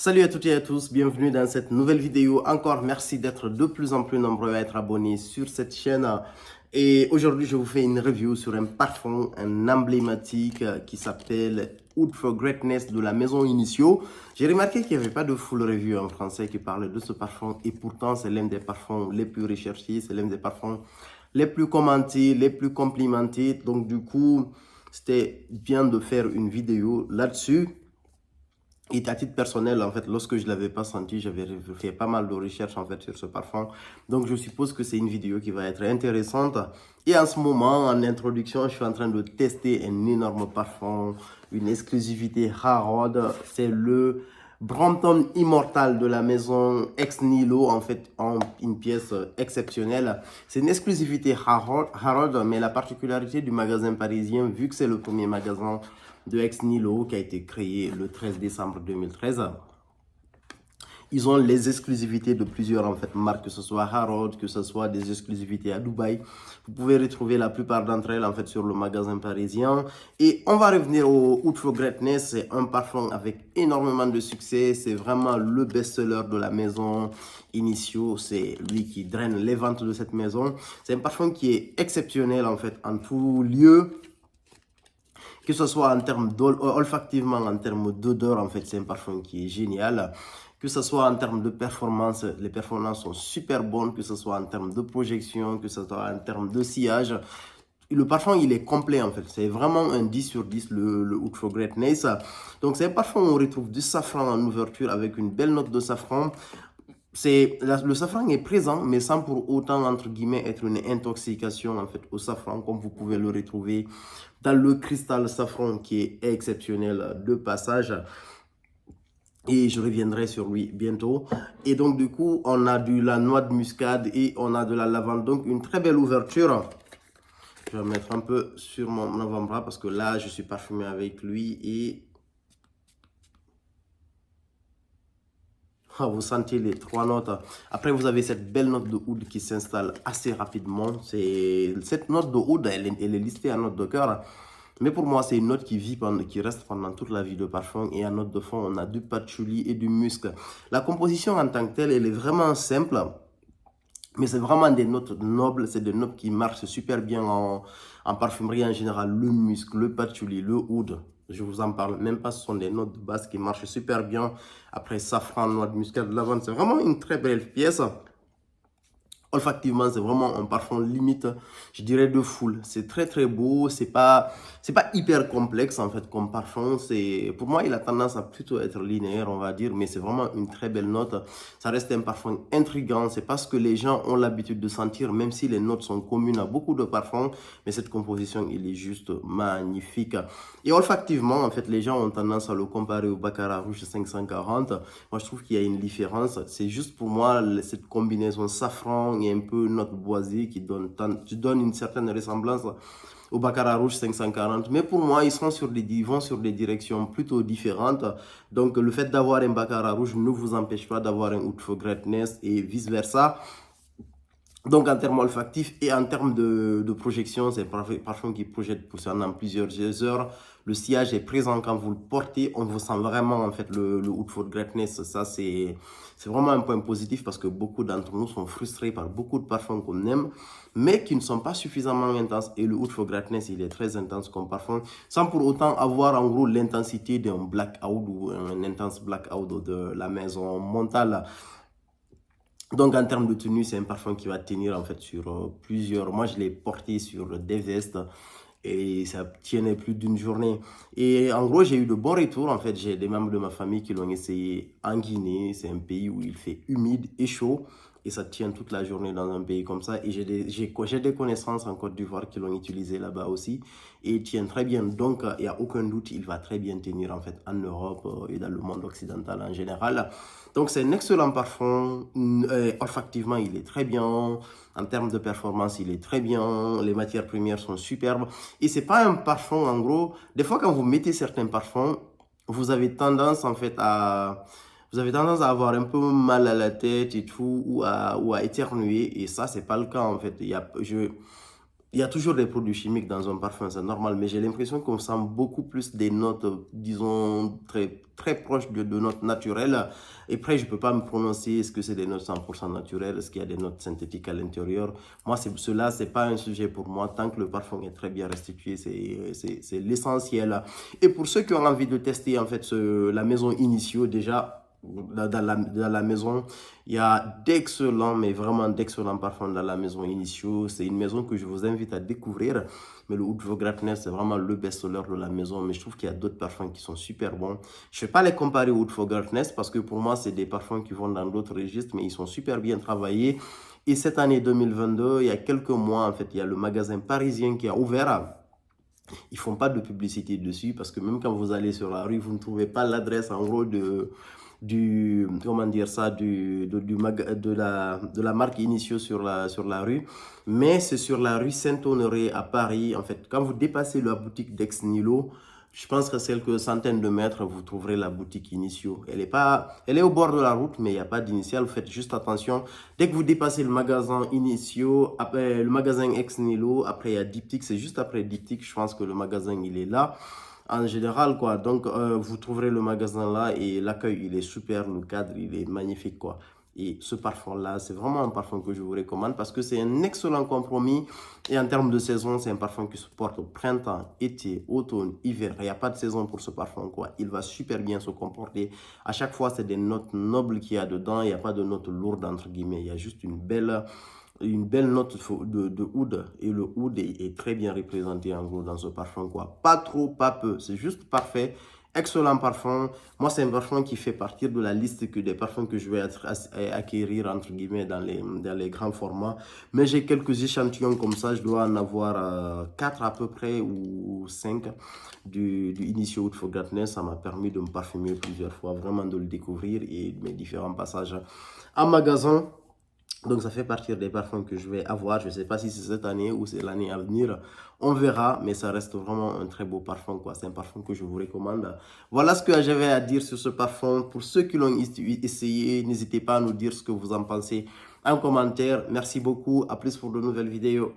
Salut à toutes et à tous, bienvenue dans cette nouvelle vidéo. Encore merci d'être de plus en plus nombreux à être abonnés sur cette chaîne. Et aujourd'hui, je vous fais une review sur un parfum, un emblématique qui s'appelle Oud for Greatness de la maison Initio. J'ai remarqué qu'il n'y avait pas de full review en français qui parlait de ce parfum et pourtant c'est l'un des parfums les plus recherchés, c'est l'un des parfums les plus commentés, les plus complimentés. Donc du coup, c'était bien de faire une vidéo là-dessus. Et à titre personnel, en fait, lorsque je ne l'avais pas senti, j'avais fait pas mal de recherches en fait sur ce parfum. Donc, je suppose que c'est une vidéo qui va être intéressante. Et en ce moment, en introduction, je suis en train de tester un énorme parfum, une exclusivité Harrod. C'est le Brompton Immortal de la maison Ex Nihilo, en fait, une pièce exceptionnelle. C'est une exclusivité Harrod, mais la particularité du magasin parisien, vu que c'est le premier magasin de Ex Nihilo qui a été créé le 13 décembre 2013. Ils ont les exclusivités de plusieurs en fait, marques, que ce soit Harrod, que ce soit des exclusivités à Dubaï. Vous pouvez retrouver la plupart d'entre elles en fait sur le magasin parisien. Et on va revenir au Oud for Greatness. C'est un parfum avec énormément de succès. C'est vraiment le best-seller de la maison Initio. C'est lui qui draine les ventes de cette maison. C'est un parfum qui est exceptionnel en fait en tout lieu. Que ce soit en termes olfactivement, en termes d'odeur, en fait, c'est un parfum qui est génial. Que ce soit en termes de performance, les performances sont super bonnes. Que ce soit en termes de projection, que ce soit en termes de sillage. Le parfum, il est complet, en fait. C'est vraiment un 10 sur 10, le Oud for Greatness. Donc, c'est un parfum où on retrouve du safran en ouverture avec une belle note de safran. Le safran est présent, mais sans pour autant, entre guillemets, être une intoxication en fait au safran, comme vous pouvez le retrouver dans le cristal safran qui est exceptionnel de passage. Et je reviendrai sur lui bientôt. Et donc, du coup, on a de la noix de muscade et on a de la lavande. Donc, une très belle ouverture. Je vais mettre un peu sur mon avant-bras parce que là, je suis parfumé avec lui et vous sentez les trois notes. Après, vous avez cette belle note de oud qui s'installe assez rapidement. Cette note de oud, elle est listée en note de cœur. Mais pour moi, c'est une note qui reste pendant toute la vie de parfum. Et en note de fond, on a du patchouli et du musc. La composition en tant que telle, elle est vraiment simple. Mais c'est vraiment des notes nobles. C'est des notes qui marchent super bien en parfumerie en général. Le musc, le patchouli, le oud. Je vous en parle même pas, ce sont des notes de base qui marchent super bien. Après safran, noix de muscade, lavande, c'est vraiment une très belle pièce. Olfactivement, c'est vraiment un parfum limite, je dirais, de foule. C'est très très beau, c'est pas hyper complexe en fait comme parfum. Pour moi, il a tendance à plutôt être linéaire, on va dire, mais c'est vraiment une très belle note. Ça reste un parfum intriguant, c'est pas ce que les gens ont l'habitude de sentir, même si les notes sont communes à beaucoup de parfums, mais cette composition, il est juste magnifique. Et olfactivement, en fait, les gens ont tendance à le comparer au Baccarat Rouge 540. Moi, je trouve qu'il y a une différence. C'est juste pour moi cette combinaison safran et un peu note boisée qui donne une certaine ressemblance au Baccarat Rouge 540. Mais pour moi, ils vont sur des directions plutôt différentes. Donc, le fait d'avoir un Baccarat Rouge ne vous empêche pas d'avoir un Oud for Greatness et vice-versa. Donc, en termes olfactifs et en termes de projection, c'est un parfum qui projette pendant plusieurs heures. Le sillage est présent quand vous le portez. On vous sent vraiment, en fait, le Oud for Greatness. Ça, c'est vraiment un point positif parce que beaucoup d'entre nous sont frustrés par beaucoup de parfums qu'on aime, mais qui ne sont pas suffisamment intenses. Et le Oud for Greatness, il est très intense comme parfum, sans pour autant avoir, en gros, l'intensité d'un blackout ou un intense blackout de la maison Montale. Donc, en termes de tenue, c'est un parfum qui va tenir en fait sur plusieurs. Moi, je l'ai porté sur des vestes et ça tienait plus d'une journée. Et en gros, j'ai eu de bons retours. En fait, j'ai des membres de ma famille qui l'ont essayé en Guinée. C'est un pays où il fait humide et chaud et ça tient toute la journée dans un pays comme ça. Et j'ai des connaissances en Côte d'Ivoire qui l'ont utilisé là-bas aussi et il tient très bien. Donc, il n'y a aucun doute, il va très bien tenir en fait en Europe et dans le monde occidental en général. Donc, c'est un excellent parfum. Olfactivement, il est très bien. En termes de performance, il est très bien. Les matières premières sont superbes. Et c'est pas un parfum, en gros. Des fois, quand vous mettez certains parfums, vous avez tendance, en fait, vous avez tendance à avoir un peu mal à la tête et tout, ou à éternuer. Et ça, c'est pas le cas, en fait. Il y a toujours des produits chimiques dans un parfum, c'est normal, mais j'ai l'impression qu'on sent beaucoup plus des notes, disons, très proches de notes naturelles. Et après, je ne peux pas me prononcer, est-ce que c'est des notes 100% naturelles, est-ce qu'il y a des notes synthétiques à l'intérieur. Moi, cela, ce n'est pas un sujet pour moi. Tant que le parfum est très bien restitué, c'est l'essentiel. Et pour ceux qui ont envie de tester, en fait, la maison Initio, déjà, dans la maison, il y a d'excellents, mais vraiment d'excellents parfums dans la maison Initio. C'est une maison que je vous invite à découvrir. Mais le Oud Vogratness, c'est vraiment le best-seller de la maison. Mais je trouve qu'il y a d'autres parfums qui sont super bons. Je ne vais pas les comparer au Oud Vogratness parce que pour moi, c'est des parfums qui vont dans d'autres registres, mais ils sont super bien travaillés. Et cette année 2022, il y a quelques mois, en fait, il y a le magasin parisien qui a ouvert. Ils font pas de publicité dessus parce que même quand vous allez sur la rue, vous ne trouvez pas l'adresse en gros comment dire ça, de la marque Initio sur la rue. Mais c'est sur la rue Saint-Honoré à Paris. En fait, quand vous dépassez la boutique d'Ex Nilo, je pense que c'est quelques centaines de mètres, vous trouverez la boutique Initio. Elle est au bord de la route, mais il n'y a pas d'initial. Faites juste attention. Dès que vous dépassez le magasin Initio, après le magasin Ex Nilo, après il y a Diptyque. C'est juste après Diptyque, je pense que le magasin, il est là. En général, quoi. Donc, vous trouverez le magasin là et l'accueil, il est super. Le cadre, il est magnifique, quoi. Et ce parfum-là, c'est vraiment un parfum que je vous recommande parce que c'est un excellent compromis. Et en termes de saison, c'est un parfum qui se porte au printemps, été, automne, hiver. Il n'y a pas de saison pour ce parfum, quoi. Il va super bien se comporter. À chaque fois, c'est des notes nobles qu'il y a dedans. Il n'y a pas de notes lourdes, entre guillemets. Il y a juste une belle note de oud. Et le oud est très bien représenté, en gros, dans ce parfum, quoi. Pas trop, pas peu. C'est juste parfait. Excellent parfum. Moi, c'est un parfum qui fait partie de la liste des parfums que je vais acquérir, entre guillemets, dans les grands formats. Mais j'ai quelques échantillons comme ça. Je dois en avoir 4 à peu près ou 5 du Initio Oud Forgotten. Ça m'a permis de me parfumer plusieurs fois, vraiment de le découvrir et mes différents passages en magasin. Donc, ça fait partie des parfums que je vais avoir. Je ne sais pas si c'est cette année ou c'est l'année à venir. On verra, mais ça reste vraiment un très beau parfum, quoi. C'est un parfum que je vous recommande. Voilà ce que j'avais à dire sur ce parfum. Pour ceux qui l'ont essayé, n'hésitez pas à nous dire ce que vous en pensez en commentaire. Merci beaucoup. À plus pour de nouvelles vidéos.